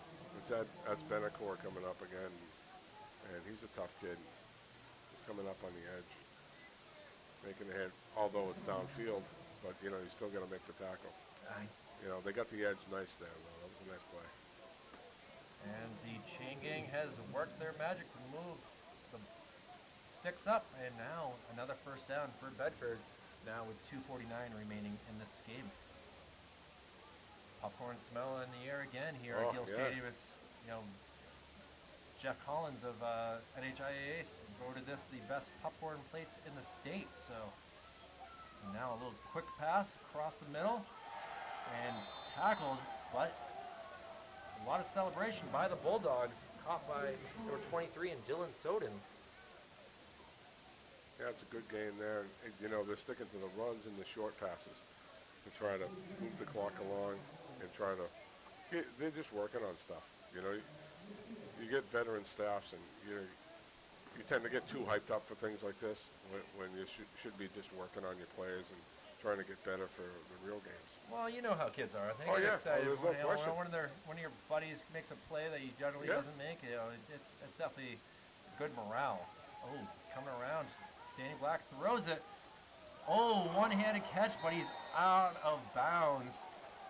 That's Benacore coming up again, and he's a tough kid. He's coming up on the edge, making the head, although it's downfield, but you still got to make the tackle. They got the edge nice there, though. That was a nice play. And the chain gang has worked their magic to move the sticks up, and now another first down for Bedford. Now with 2:49 remaining in this game. Popcorn smell in the air again here at Gill Stadium. It's Jeff Collins of NHIAA voted this the best popcorn place in the state. So now a little quick pass across the middle and tackled, but a lot of celebration by the Bulldogs, caught by number 23 and Dylan Soden. Yeah, it's a good game there. And, they're sticking to the runs and the short passes to try to move the clock along and try to. They're just working on stuff. You get veteran staffs, and you tend to get too hyped up for things like this when you should be just working on your players and trying to get better for the real games. Well, you know how kids are. I think yeah. excited There's no question. when one of your buddies makes a play that he generally doesn't make. It's definitely good morale. Oh, coming around. Danny Black throws it. Oh, one-handed catch, but he's out of bounds.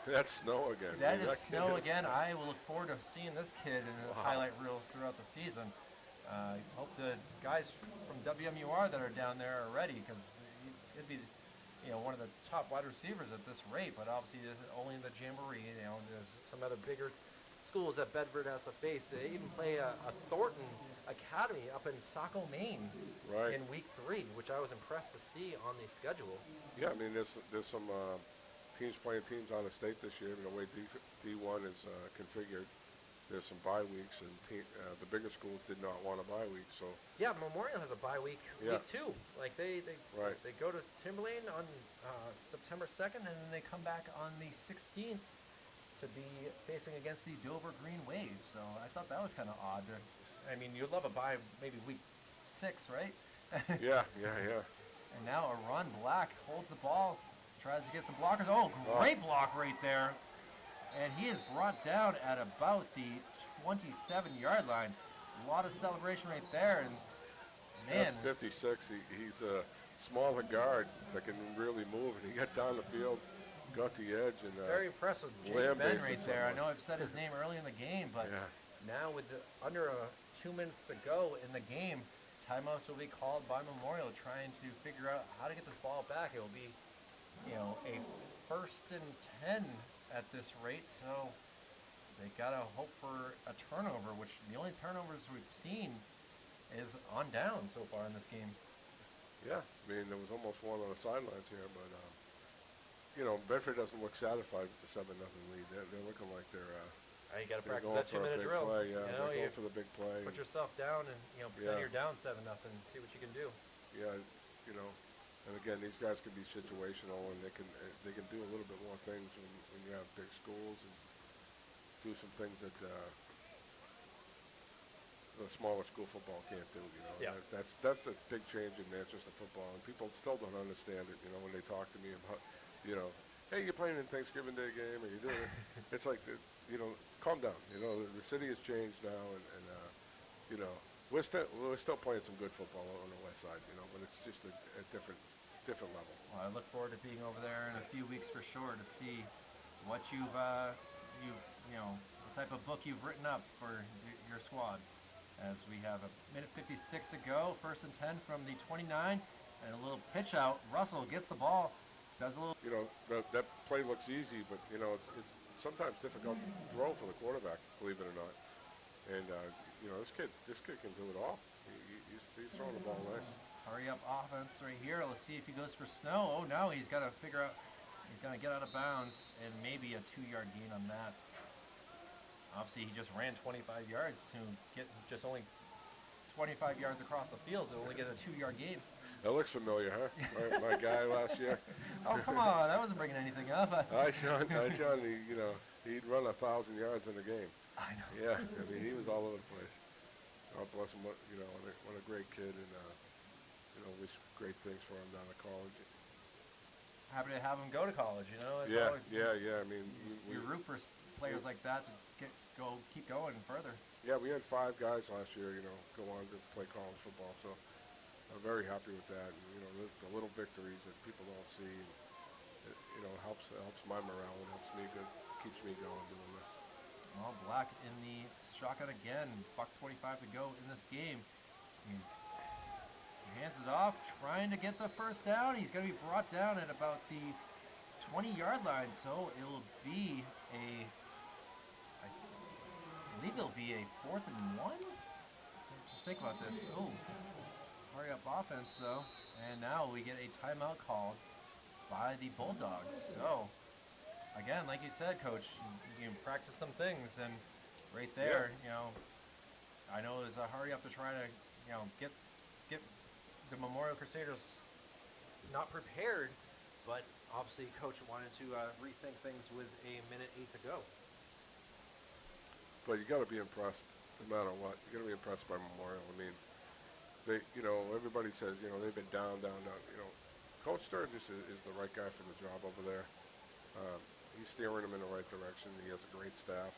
That's Snow again. That is Snow again. I will look forward to seeing this kid in the highlight reels throughout the season. Hope the guys from WMUR that are down there are ready, because it'd be one of the top wide receivers at this rate. But obviously, this is only in the Jamboree. There's some other bigger schools that Bedford has to face. They even play a Thornton Academy up in Saco, Maine, in week 3, which I was impressed to see on the schedule. Yeah, I mean, there's some teams playing teams out of state this year. The way D1 is configured, there's some bye weeks, and the bigger schools did not want a bye week. So yeah, Memorial has a bye week, week 2. Like they go to Timberlane on September 2nd, and then they come back on the 16th to be facing against the Dover Green Wave. So I thought that was kind of odd. I mean, you'd love a bye maybe week 6, right? Yeah. And now a run. Black holds the ball, tries to get some blockers. Oh, great block right there. And he is brought down at about the 27-yard line. A lot of celebration right there. And man, that's 56. He's a smaller guard that can really move, and he got down the field, got the edge, and very impressed with Jake Ben right there. I know I've said his name early in the game, but now with under 2 minutes to go in the game, timeouts will be called by Memorial, trying to figure out how to get this ball back. It will be, a 1st and 10 at this rate, so they gotta hope for a turnover, which the only turnovers we've seen is on down so far in this game. Yeah, I mean, there was almost one on the sidelines here, but Bedford doesn't look satisfied with the 7-0 lead. They're looking like they're. You got to practice that 2-minute drill. Play, yeah, they're going for the big play. Put yourself down and pretend you're down 7-0 and see what you can do. Yeah, and again, these guys can be situational, and they can do a little bit more things when you have big schools, and do some things that the smaller school football can't do. Yeah. That's a big change in Manchester football, and people still don't understand it. When they talk to me about, hey, you're playing in Thanksgiving Day game, or you're doing it. It's like, calm down. The city has changed now, and we're still playing some good football on the west side. But it's just a different level. Well, I look forward to being over there in a few weeks for sure to see what the type of book you've written up for your squad. As we have a minute 56 to go, 1st and 10 from the 29, And a little pitch out. Russell gets the ball. Does a little. You know, that play looks easy, but, you know, it's sometimes difficult to throw for the quarterback, believe it or not. And, you know, this kid can do it all. He's throwing the ball nice. Hurry up offense right here. Let's see if he goes for Snow. Oh, now he's got to figure out. He's going to get out of bounds and maybe a 2-yard gain on that. Obviously, he just ran 25 yards to get just only 25 yards across the field to only get a 2-yard gain. That looks familiar, huh? My guy last year. Oh, come on. That wasn't bringing anything up. Sean, you know, he'd run 1,000 yards in a game. I know. Yeah, I mean, he was all over the place. God bless him. What a great kid, and you know, wish great things for him down at college. Happy to have him go to college. You know. It's Yeah. I mean, we root for players like that to keep going further. Yeah, we had 5 guys last year, you know, go on to play college football. So I'm very happy with that. And, you know, the little victories that people don't see, it, you know, helps my morale and helps me good, keeps me going doing this. Well, Black in the shotgun again. $1:25 to go in this game. He hands it off, trying to get the first down. He's going to be brought down at about the 20-yard line, so it'll be I believe it'll be a 4th and 1. Think about this. Oh, hurry up offense though, and now we get a timeout called by the Bulldogs. So again, like you said, Coach, you can practice some things, and right there, you know, I know there's a hurry up to try to, you know, get the Memorial Crusaders not prepared, but obviously Coach wanted to rethink things with a 1:08 to go. But you got to be impressed, no matter what. You got to be impressed by Memorial. I mean, they, you know, everybody says, you know, they've been down. You know, Coach Sturgis is the right guy for the job over there. He's steering them in the right direction. He has a great staff.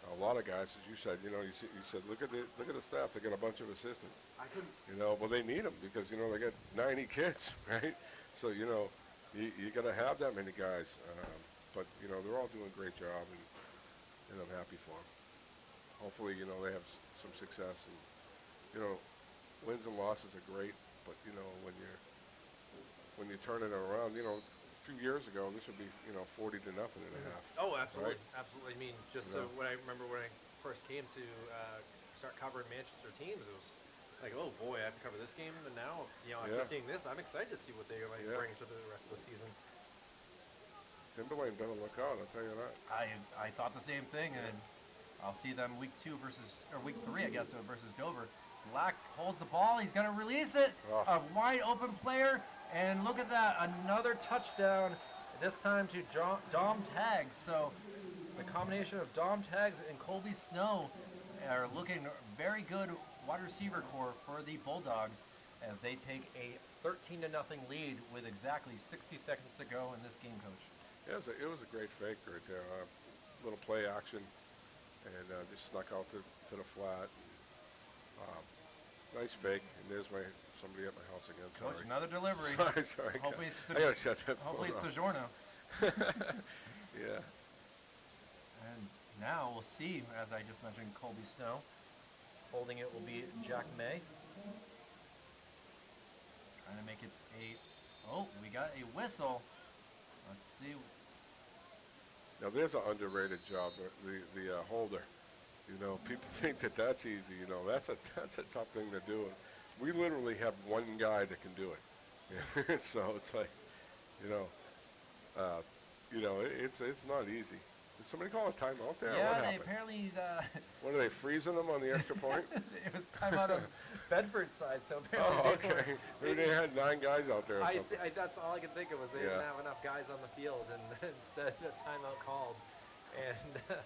A lot of guys, as you said, you know, you said, look at the staff. They got a bunch of assistants. I couldn't. You know, well, they need them because, you know, they got 90 kids, right? So, you know, you got to have that many guys. But, you know, they're all doing a great job, and I'm happy for them. Hopefully, you know, they have some success. And, you know, wins and losses are great, but, you know, when you're turning it around, you know, a few years ago, this would be, you know, 40-0 and a half. Oh, absolutely, right? absolutely. I mean, just You know? when I remember when I first came to start covering Manchester teams, it was like, oh boy, I have to cover this game, and now, you know, after seeing this, I'm excited to see what they might bring to the rest of the season. Timberlane better look out, I'll tell you that. I thought the same thing, and I'll see them week 3, I guess, versus Dover. Black holds the ball. He's going to release it. Oh. A wide open player, and look at that, another touchdown. This time to Dom Tags. So the combination of Dom Tags and Colby Snow are looking very good wide receiver core for the Bulldogs as they take a 13-0 lead with exactly 60 seconds to go in this game, Coach. Yeah, it was a great fake right there. Little play action, and just snuck out to the flat. Nice fake, and there's somebody at my house again. Sorry. Coach, another delivery. sorry. Hopefully I gotta shut that hopefully phone it's off. DiGiorno. Yeah. And now we'll see, as I just mentioned, Colby Snow. Holding it will be Jack May. Trying to make it oh, we got a whistle. Let's see. Now there's an underrated job, the holder. You know, people think that's easy. You know, that's a tough thing to do. We literally have one guy that can do it. So it's like, you know, it's not easy. Did somebody call a timeout there? Yeah, what they happened? apparently. What are they freezing them on the extra point? It was timeout on Bedford side, so apparently. Oh, okay. Maybe they had 9 guys out there or something. That's all I could think of was they didn't have enough guys on the field, and instead a timeout called. And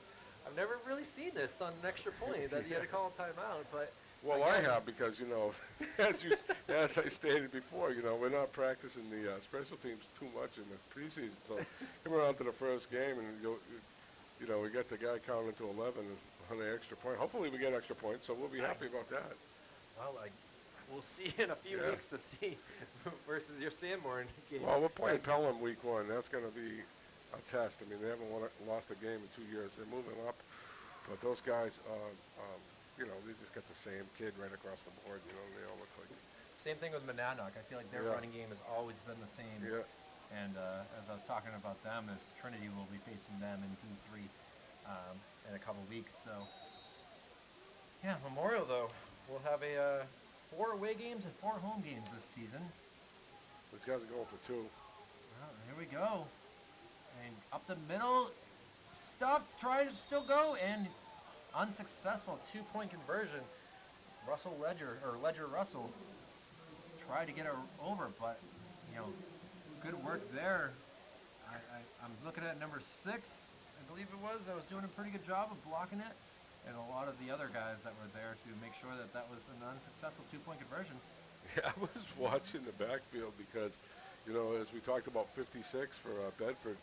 I've never really seen this on an extra point that you had to call a timeout, but. Well, again, I have because, you know, as I stated before, you know, we're not practicing the special teams too much in the preseason. So come around to the first game, and you know, we got the guy counting to 11 on the extra point. Hopefully, we get extra points, so we'll be happy about that. Well, we'll see in a few weeks to see versus your Sanborn game. Well, we're playing Pelham week 1. That's going to be a test. I mean, they haven't lost a game in 2 years. They're moving up, but those guys. You know, they just got the same kid right across the board. You know, they all look like Same thing with Monadnock. I feel like their Yeah. running game has always been the same. Yeah. And as I was talking about them, as Trinity will be facing them in D3 in a couple weeks. So, yeah, Memorial though, we'll have a 4 away games and 4 home games this season. These guys are going for 2. Well, here we go. And up the middle, stopped, tried to still go, and unsuccessful 2-point conversion. Ledger Russell tried to get her over, but good work there. I'm looking at number 6, I believe it was. I was doing a pretty good job of blocking it, and a lot of the other guys that were there to make sure that was an unsuccessful 2-point conversion. Yeah, I was watching the backfield because, as we talked about 56 for Bedford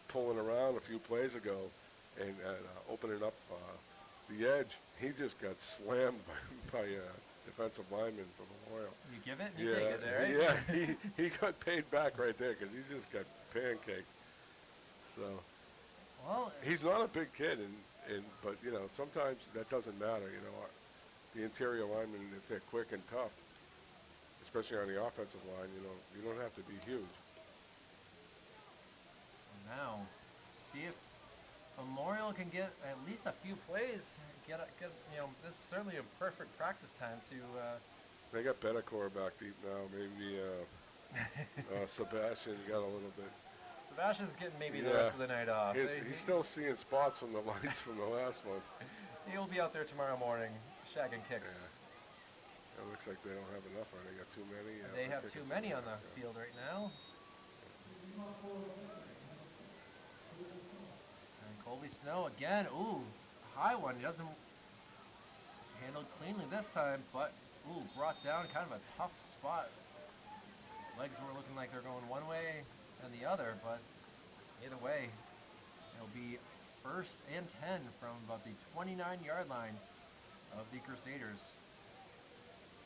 pulling around a few plays ago and opening up the edge, he just got slammed by defensive lineman for Memorial. You give it, and you take it there, right? Yeah, he got paid back right there because he just got pancaked. So, well, he's not a big kid, but sometimes that doesn't matter. The interior linemen, if they're quick and tough, especially on the offensive line, you don't have to be huge. Now, see if Memorial can get at least a few plays. This is certainly a perfect practice time to. They got Bedecore back deep now. Maybe Sebastian got a little bit. Sebastian's getting maybe the rest of the night off. He's still seeing spots from the lights from the last one. He'll be out there tomorrow morning, shagging kicks. Yeah. It looks like they don't have enough. Or they got too many. They have too many on the field right now. And Colby Snow again. Ooh, high one. He doesn't handle cleanly this time, but brought down kind of a tough spot. Legs were looking like they're going one way and the other, but either way, it'll be 1st and 10 from about the 29-yard line of the Crusaders.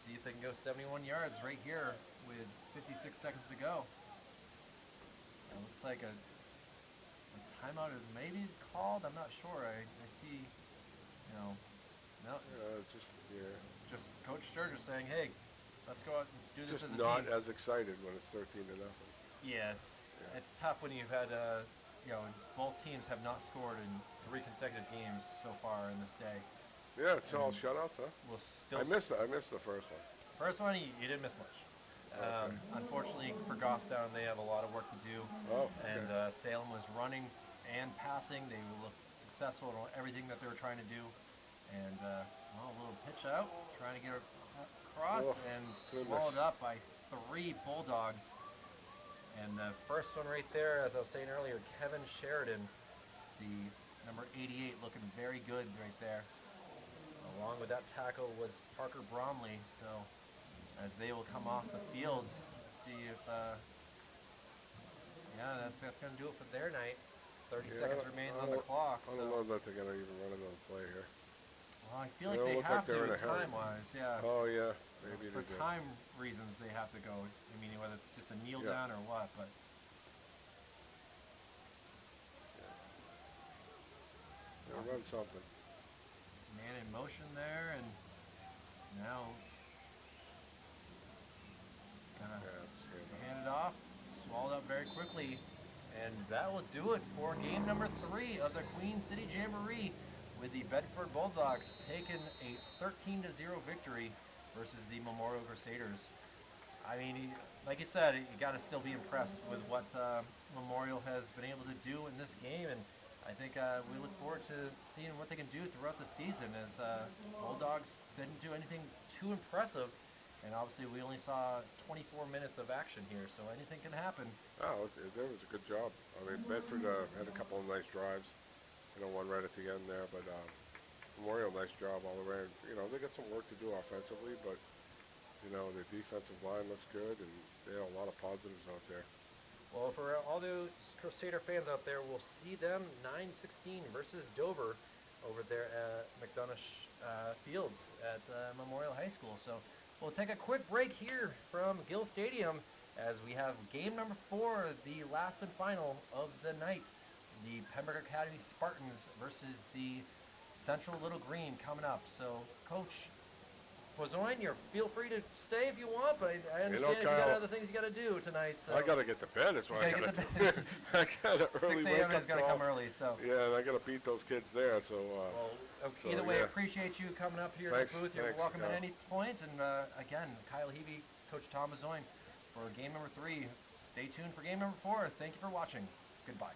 See if they can go 71 yards right here with 56 seconds to go. It looks like a timeout is maybe called. I'm not sure. I see, no. Just Coach Sturgis saying, "Hey, let's go out and do this as a team." Just not as excited when it's 13-0. Yeah, it's tough when you've had both teams have not scored in 3 consecutive games so far in this day. Yeah, it's all shutouts, huh? We'll still I missed the first one. First one, you didn't miss much. Okay. Unfortunately for Goffstown, they have a lot of work to do. Oh, okay. And Salem was running and passing. They looked successful in everything that they were trying to do. And a little pitch out, trying to get across, and swallowed up by 3 Bulldogs. And the first one right there, as I was saying earlier, Kevin Sheridan, the number 88, looking very good right there. Along with that tackle was Parker Bromley. So as they will come off the field, see if, that's going to do it for their night. 30 seconds remaining on the clock. I don't know that they're going to even run another play here. Well, I feel like they have to time-wise, yeah. Oh, yeah. Maybe for time reasons, they have to go. I mean, whether it's just a kneel down or what, but. They'll run something. Man in motion there, and now kind of hand it off, swallowed up very quickly, and that will do it for game number 3 of the Queen City Jamboree, with the Bedford Bulldogs taking a 13-0 victory versus the Memorial Crusaders. I mean, like you said, you got to still be impressed with what Memorial has been able to do in this game, and I think we look forward to seeing what they can do throughout the season, as Bulldogs didn't do anything too impressive, and obviously we only saw 24 minutes of action here, so anything can happen. Oh, that was a good job. I mean, Bedford had a couple of nice drives, one right at the end there, but Memorial, nice job all around. They got some work to do offensively, but their defensive line looks good, and they have a lot of positives out there. Well, for all those Crusader fans out there, we'll see them 9-16 versus Dover over there at McDonough Fields at Memorial High School. So we'll take a quick break here from Gill Stadium as we have game number 4, the last and final of the night. The Pembroke Academy Spartans versus the Central Little Green coming up. So, Coach, Pozoin, feel free to stay if you want, but I understand if you got Kyle, other things you got to do tonight. So I got to get to bed. That's why I got to. I got an 6 early a.m. wake-up He's got to call. come early. So Yeah, and I got to beat those kids there. So. So, either way, yeah. appreciate you coming up here Thanks, in the booth. You're thanks, welcome at yeah. any point. And again, Kyle Hebe, Coach Tom Pozoin for game number 3. Stay tuned for game number 4. Thank you for watching. Goodbye.